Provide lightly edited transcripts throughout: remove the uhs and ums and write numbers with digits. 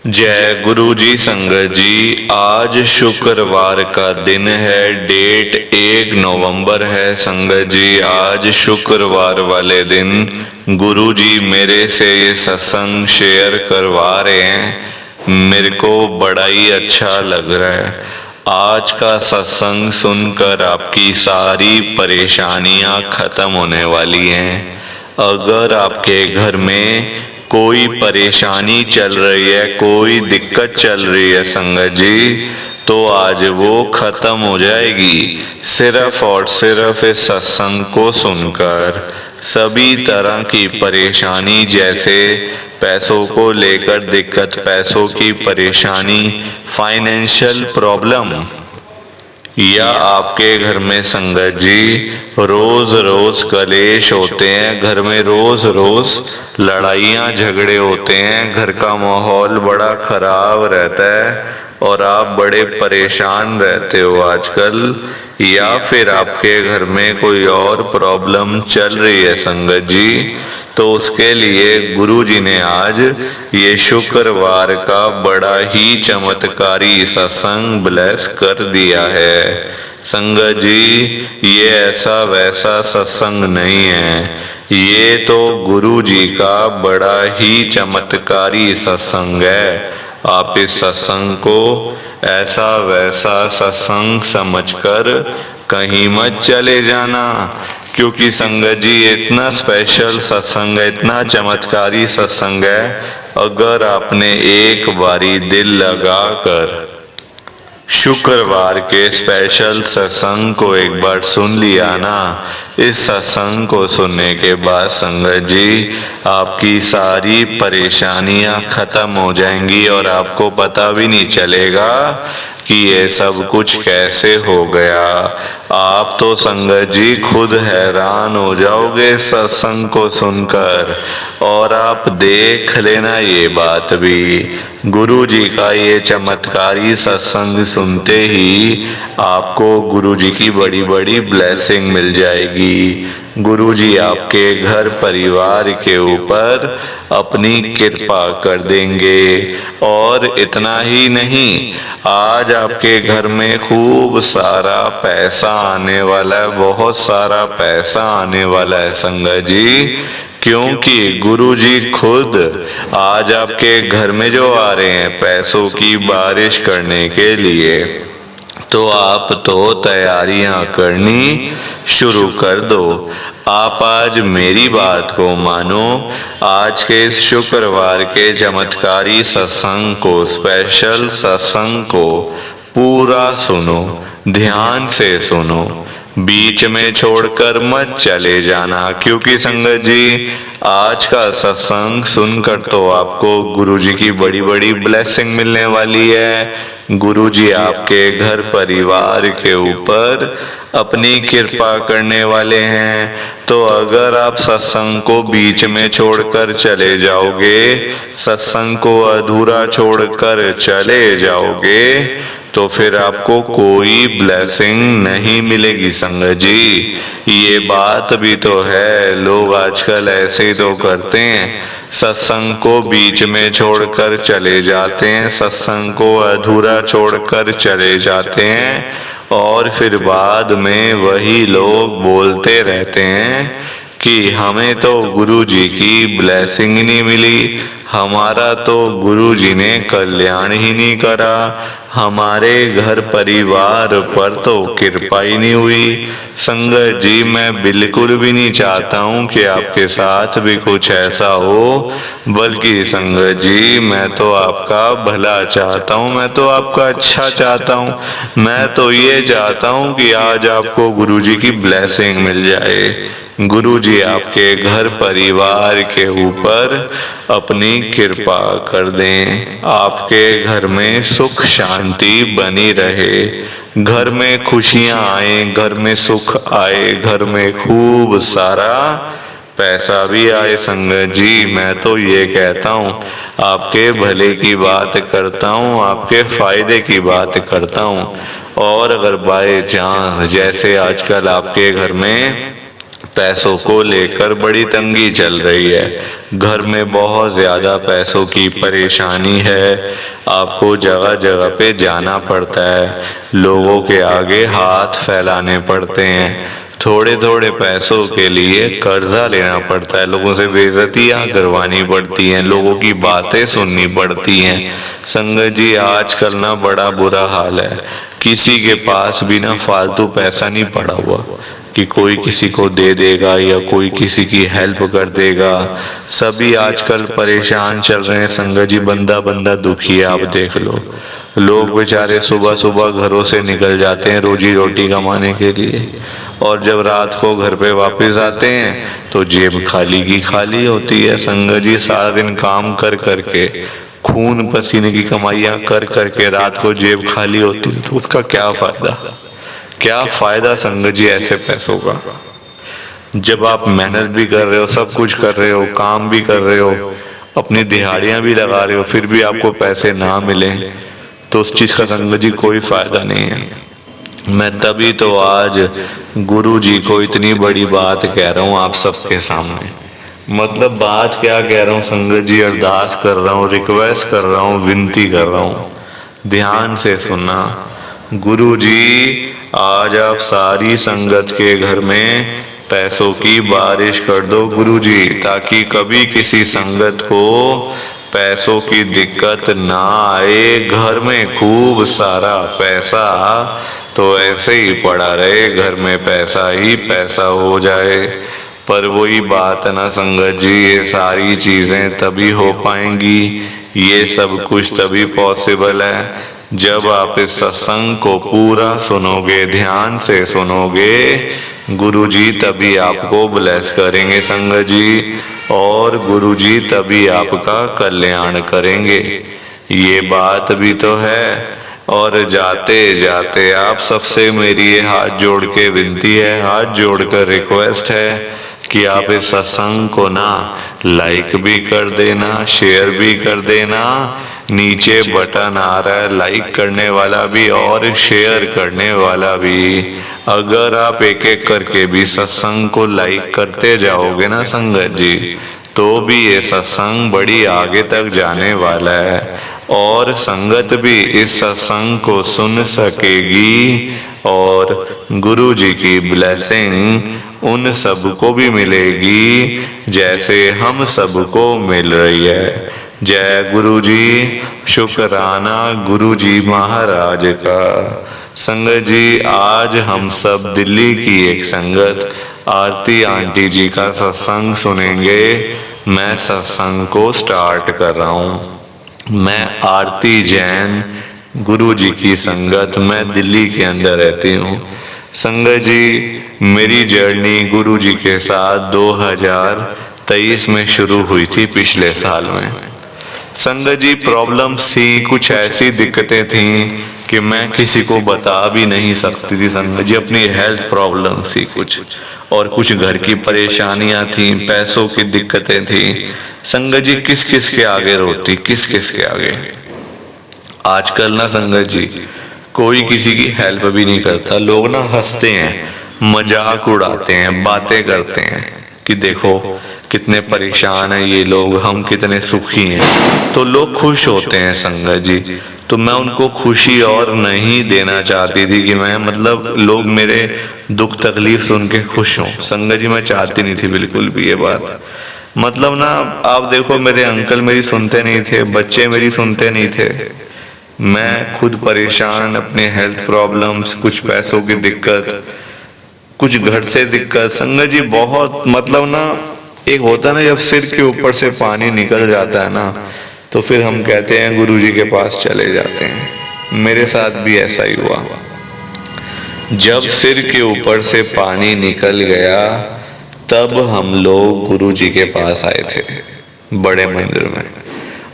जय गुरु जी। संगत जी, आज शुक्रवार का दिन है। डेट 1 नवंबर है। संगत जी, आज शुक्रवार वाले दिन गुरु जी मेरे से ये सत्संग शेयर करवा रहे हैं। मेरे को बड़ा ही अच्छा लग रहा है। आज का सत्संग सुनकर आपकी सारी परेशानियां खत्म होने वाली हैं। अगर आपके घर में कोई परेशानी चल रही है, कोई दिक्कत चल रही है संगत जी, तो आज वो खत्म हो जाएगी सिर्फ और सिर्फ इस सत्संग को सुनकर। सभी तरह की परेशानी, जैसे पैसों को लेकर दिक्कत, पैसों की परेशानी, फाइनेंशियल प्रॉब्लम, या आपके घर में संगत जी रोज रोज कलेश होते हैं, घर में रोज रोज लड़ाइयाँ झगड़े होते हैं, घर का माहौल बड़ा खराब रहता है और आप बड़े परेशान रहते हो आजकल, या फिर आपके घर में कोई और प्रॉब्लम चल रही है संगत जी, तो उसके लिए गुरु जी ने आज ये शुक्रवार का बड़ा ही चमत्कारी सत्संग ब्लेस कर दिया है। संगत जी, ये ऐसा वैसा सत्संग नहीं है, ये तो गुरु जी का बड़ा ही चमत्कारी सत्संग है। आप इस सत्संग को ऐसा वैसा सत्संग समझकर कहीं मत चले जाना, क्योंकि संगत जी इतना स्पेशल सत्संग है, इतना चमत्कारी सत्संग है। अगर आपने एक बारी दिल लगाकर शुक्रवार के स्पेशल सत्संग को एक बार सुन लिया ना, इस सत्संग को सुनने के बाद संगत जी आपकी सारी परेशानियां खत्म हो जाएंगी और आपको पता भी नहीं चलेगा कि ये सब कुछ कैसे हो गया। आप तो संगत जी खुद हैरान हो जाओगे सत्संग को सुनकर। और आप देख लेना ये बात भी, गुरु जी का ये चमत्कारी सत्संग सुनते ही आपको गुरु जी की बड़ी बड़ी ब्लेसिंग मिल जाएगी। गुरु जी आपके घर परिवार के ऊपर अपनी कृपा कर देंगे। और इतना ही नहीं, आज आपके घर में खूब सारा पैसा आने वाला है, बहुत सारा पैसा आने वाला है संगत जी, क्योंकि गुरु जी खुद आज आपके घर में जो आ रहे हैं पैसों की बारिश करने के लिए। तो आप तो तैयारियां करनी शुरू कर दो। आप आज मेरी बात को मानो, आज के इस शुक्रवार के चमत्कारी सत्संग को, स्पेशल सत्संग को पूरा सुनो, ध्यान से सुनो, बीच में छोड़कर मत चले जाना, क्योंकि संगत जी आज का सत्संग सुनकर तो आपको गुरु जी की बड़ी बड़ी ब्लेसिंग मिलने वाली है। गुरु जी आपके घर परिवार के ऊपर अपनी कृपा करने वाले हैं। तो अगर आप सत्संग को बीच में छोड़कर चले जाओगे, सत्संग को अधूरा छोड़कर चले जाओगे, तो फिर आपको कोई ब्लेसिंग नहीं मिलेगी संगत जी। ये बात भी तो है, लोग आजकल ऐसे ही तो करते हैं, सत्संग को बीच में छोड़कर चले जाते हैं, सत्संग को अधूरा छोड़कर चले जाते हैं, और फिर बाद में वही लोग बोलते रहते हैं कि हमें तो गुरु जी की ब्लेसिंग नहीं मिली, हमारा तो गुरु जी ने कल्याण ही नहीं करा, हमारे घर परिवार पर तो कृपा ही नहीं हुई। संगत जी, मैं बिल्कुल भी नहीं चाहता हूँ कि आपके साथ भी कुछ ऐसा हो, बल्कि संगत जी मैं तो आपका भला चाहता हूँ, मैं तो आपका अच्छा चाहता हूँ। मैं तो ये चाहता हूँ कि आज आपको गुरु जी की ब्लेसिंग मिल जाए, गुरु जी आपके घर परिवार के ऊपर अपनी कृपा कर दें, आपके घर में सुख शांति बनी रहे, घर में खुशियां आए, घर में सुख आए, घर में खूब सारा पैसा भी आए। संगत जी मैं तो ये कहता हूँ, आपके भले की बात करता हूँ, आपके फायदे की बात करता हूँ। और अगर बाय चांस जैसे आजकल आपके घर में पैसों को लेकर बड़ी तंगी चल रही है। घर में बहुत ज्यादा पैसों की परेशानी है। आपको जगह जगह पे जाना पड़ता है, लोगों के आगे हाथ फैलाने पड़ते हैं, थोड़े थोड़े पैसों के लिए कर्जा लेना पड़ता है, लोगों से बेइज्जतियां करवानी पड़ती हैं, लोगों की बातें सुननी पड़ती हैं। संगत जी आजकल ना बड़ा बुरा हाल है। किसी के पास भी ना फालतू पैसा नहीं पड़ा हुआ कि कोई किसी को दे देगा या कोई किसी की हेल्प कर देगा। सभी आजकल परेशान चल रहे हैं संगत जी, बंदा बंदा दुखी है। आप देख लो, लोग बेचारे सुबह सुबह घरों से निकल जाते हैं रोजी रोटी कमाने के लिए, और जब रात को घर पे वापस आते हैं तो जेब खाली की खाली होती है। संगत जी सारा दिन काम कर करके, खून पसीने की कमाइयां कर करके रात को जेब खाली होती है, तो उसका क्या फायदा? क्या फायदा संगत जी ऐसे पैसों का? जब आप मेहनत भी कर रहे हो, सब कुछ कर रहे हो, काम भी कर रहे हो, अपनी दिहाड़ियां भी लगा रहे हो, फिर भी आपको पैसे ना मिले तो उस चीज का संगत जी कोई फायदा नहीं है। मैं तभी तो आज गुरु जी को इतनी बड़ी बात कह रहा हूँ आप सबके सामने। मतलब बात क्या कह रहा हूँ संगत जी, अरदास कर रहा हूँ, रिक्वेस्ट कर रहा हूँ, विनती कर रहा हूँ, ध्यान से सुनना। गुरु जी आज आप सारी संगत के घर में पैसों की बारिश कर दो गुरु जी, ताकि कभी किसी संगत को पैसों की दिक्कत ना आए। घर में खूब सारा पैसा तो ऐसे ही पड़ा रहे, घर में पैसा ही पैसा हो जाए। पर वही बात है ना संगत जी, ये सारी चीजें तभी हो पाएंगी, ये सब कुछ तभी पॉसिबल है जब आप इस सत्संग को पूरा सुनोगे, ध्यान से सुनोगे। गुरु जी तभी आपको ब्लेस करेंगे संगत जी, और गुरु जी तभी आपका कल्याण करेंगे। ये बात भी तो है। और जाते जाते आप सबसे मेरी ये हाथ जोड़ के विनती है, हाथ जोड़कर रिक्वेस्ट है कि आप इस सत्संग को ना लाइक भी कर देना, शेयर भी कर देना। नीचे बटन आ रहा है लाइक करने वाला भी और शेयर करने वाला भी। अगर आप एक एक करके भी सत्संग को लाइक करते जाओगे ना संगत जी, तो भी ये सत्संग बड़ी आगे तक जाने वाला है, और संगत भी इस सत्संग को सुन सकेगी, और गुरु जी की ब्लेसिंग उन सबको भी मिलेगी जैसे हम सबको मिल रही है। जय गुरु जी, शुक्राना गुरु जी महाराज का। संगत जी आज हम सब दिल्ली की एक संगत आरती आंटी जी का सत्संग सुनेंगे। मैं सत्संग को स्टार्ट कर रहा हूँ। मैं आरती जैन, गुरु जी की संगत, मैं दिल्ली के अंदर रहती हूँ। संगत जी मेरी जर्नी गुरु जी के साथ 2023 में शुरू हुई थी, पिछले साल में। संगत जी प्रॉब्लम्स थी, कुछ ऐसी दिक्कतें थी कि मैं किसी को बता भी नहीं सकती थी संगत जी। अपनी हेल्थ प्रॉब्लम थी कुछ, और कुछ घर की परेशानियां थी, पैसों की दिक्कतें थी। संगत जी किस किस के आगे रोती, किस किस के आगे। आजकल ना संगत जी कोई किसी की हेल्प भी नहीं करता। लोग ना हंसते हैं, मजाक उड़ाते हैं, बातें करते हैं कि देखो कितने परेशान हैं ये लोग, हम कितने सुखी हैं, तो लोग खुश होते हैं संगत जी। तो मैं उनको खुशी और नहीं देना चाहती थी कि मैं मतलब लोग मेरे दुख तकलीफ सुन के खुश हों। संगत जी मैं चाहती नहीं थी बिल्कुल भी ये बात। मतलब ना आप देखो, मेरे अंकल मेरी सुनते नहीं थे, बच्चे मेरी सुनते नहीं थे, मैं खुद परेशान, अपने हेल्थ प्रॉब्लम्स, कुछ पैसों की दिक्कत, कुछ घर से दिक्कत। संगत जी बहुत मतलब ना, एक होता ना जब सिर के ऊपर से पानी निकल जाता है ना, तो फिर हम कहते हैं गुरु जी के पास चले जाते हैं। मेरे साथ भी ऐसा ही हुआ। जब सिर के ऊपर से पानी निकल गया तब हम लोग गुरु जी के पास आए थे बड़े मंदिर में,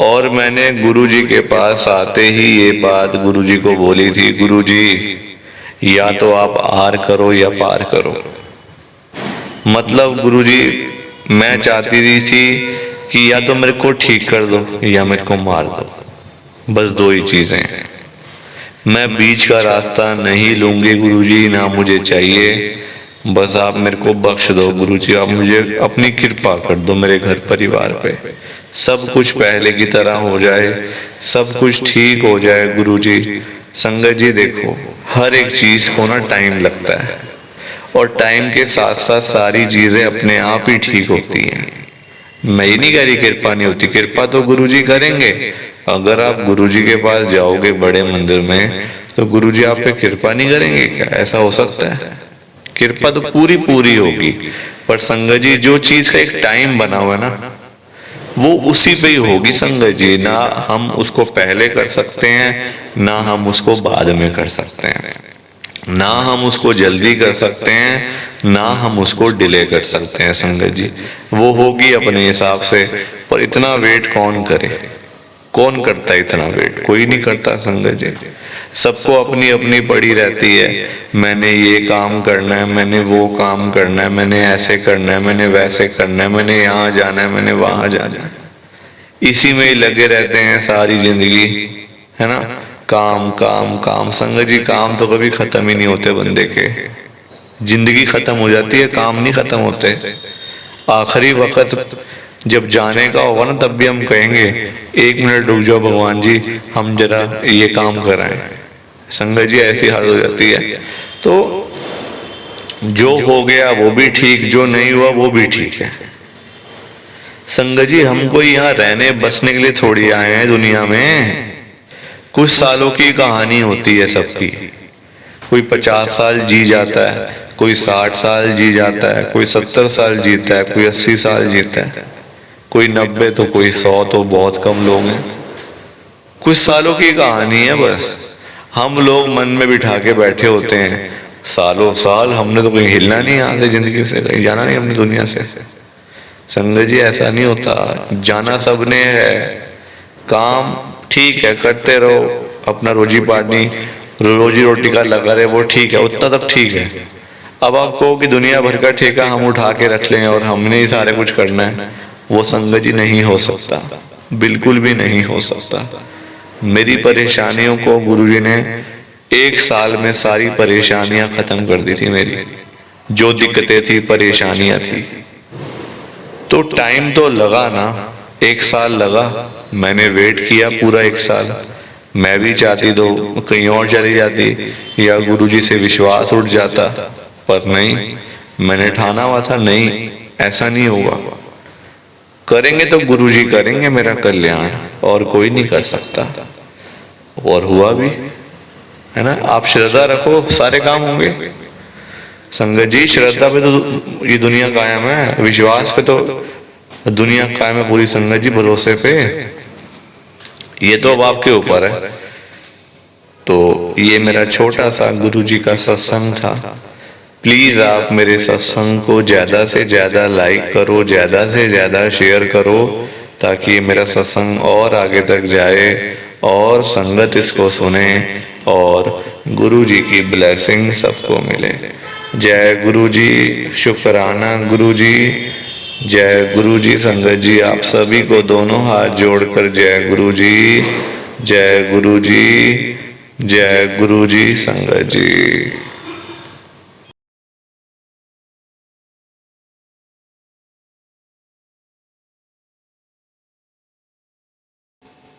और मैंने गुरु जी के पास आते ही ये बात गुरु जी को बोली थी, गुरु जी या तो आप आर करो या पार करो। मतलब गुरु जी मैं चाहती थी कि या तो मेरे को ठीक कर दो या मेरे को मार दो, बस दो ही चीजें हैं। मैं बीच का रास्ता नहीं लूंगी गुरु जी, ना मुझे चाहिए। बस आप मेरे को बख्श दो गुरुजी, आप मुझे अपनी कृपा कर दो मेरे घर परिवार पे, सब कुछ पहले की तरह हो जाए, सब कुछ ठीक हो जाए गुरुजी। संगत जी देखो, हर एक चीज को ना टाइम लगता है, और टाइम के साथ साथ सारी चीजें अपने आप ही ठीक होती हैं। मैं ये नहीं कह रही कृपा नहीं होती, कृपा तो गुरुजी करेंगे। अगर आप गुरुजी के पास जाओगे बड़े मंदिर में, तो गुरुजी आप पे कृपा नहीं करेंगे क्या? ऐसा हो सकता है? कृपा तो पूरी पूरी होगी, पर संगत जी जो चीज का एक टाइम बना हुआ है ना, वो उसी पे ही होगी संगत जी। ना हम उसको पहले कर सकते हैं, ना हम उसको बाद में कर सकते हैं, ना हम उसको जल्दी कर सकते हैं, ना हम उसको डिले कर सकते हैं संगत जी। वो होगी अपने हिसाब से, पर इतना वेट कौन करे? कौन करता है इतना वेट? कोई नहीं करता संगत जी। सबको अपनी अपनी पड़ी रहती है, मैंने ये काम करना है, मैंने वो काम करना है, मैंने ऐसे करना है, मैंने वैसे करना है, मैंने यहाँ जाना है, मैंने वहां जाना है। इसी में ही लगे रहते हैं सारी जिंदगी, है ना? काम काम काम संगत जी, काम तो कभी खत्म ही नहीं होते बंदे के। जिंदगी खत्म हो जाती है, काम नहीं खत्म होते। आखिरी वक्त जब जाने का होगा ना, तब भी हम कहेंगे एक मिनट रुक जाओ भगवान जी, हम जरा ये काम कराएं। संगत जी ऐसी हालत हो जाती है। तो जो हो गया वो भी ठीक, जो नहीं हुआ वो भी ठीक है। संगत जी हमको यहाँ रहने बसने के लिए थोड़ी आए हैं दुनिया में। कुछ सालों की कहानी होती है सबकी। कोई 50 साल जी जाता है, कोई 60 साल जी जाता है, कोई 70 साल जीता है, कोई 80 साल जीता है, कोई 90, तो कोई 100, तो बहुत कम लोग हैं। कुछ सालों की कहानी है बस। हम लोग मन में बिठा के बैठे होते हैं सालों साल, हमने तो कहीं हिलना नहीं यहाँ से, जिंदगी से कहीं जाना नहीं हमने दुनिया से। संगत जी ऐसा नहीं होता, जाना सबने है। काम ठीक है, करते रहो, अपना रोजी पानी रोजी रोटी का लगा रहे, वो ठीक है, उतना तक ठीक है। अब आप कहो कि दुनिया भर का ठेका हम उठा के रख लें और हमने ही सारे कुछ करना है, वो संगत जी नहीं हो सकता, बिल्कुल भी नहीं हो सकता। मेरी परेशानियों को गुरुजी ने 1 साल में सारी परेशानियां खत्म कर दी थी मेरी, जो दिक्कतें थी, परेशानियां थी। तो टाइम तो लगा ना, 1 साल लगा, मैंने वेट किया पूरा 1 साल। मैं भी चाहती तो कहीं और चली जाती, या गुरुजी से विश्वास उठ जाता, पर नहीं, मैंने ठाना हुआ था नहीं, ऐसा नहीं होगा। करेंगे तो गुरुजी करेंगे मेरा कल्याण, और कोई नहीं कर सकता। और हुआ भी, है ना? आप श्रद्धा रखो, सारे काम होंगे। संगत जी श्रद्धा पे तो ये दुनिया कायम है, विश्वास पे तो दुनिया कायम है पूरी संगत जी, भरोसे पे। ये तो अब आपके ऊपर है। तो ये मेरा छोटा सा गुरुजी का सत्संग था। प्लीज आप मेरे सत्संग को ज्यादा से ज्यादा लाइक करो, ज्यादा से ज्यादा शेयर करो, ताकि मेरा सत्संग और आगे तक जाए और संगत इसको सुने और गुरुजी की ब्लेसिंग सबको मिले। जय गुरुजी, शुक्राना गुरुजी, जय गुरुजी। संगत जी आप सभी को दोनों हाथ जोड़कर जय गुरुजी, जय गुरुजी, जय गुरुजी। संगत जी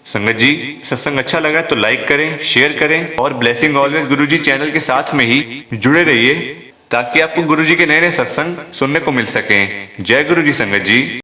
संगत जी सत्संग अच्छा लगा तो लाइक करें, शेयर करें और ब्लेसिंग ऑलवेज गुरुजी चैनल के साथ में ही जुड़े रहिए, ताकि आपको गुरुजी के नए नए सत्संग सुनने को मिल सकें। जय गुरुजी संगत जी।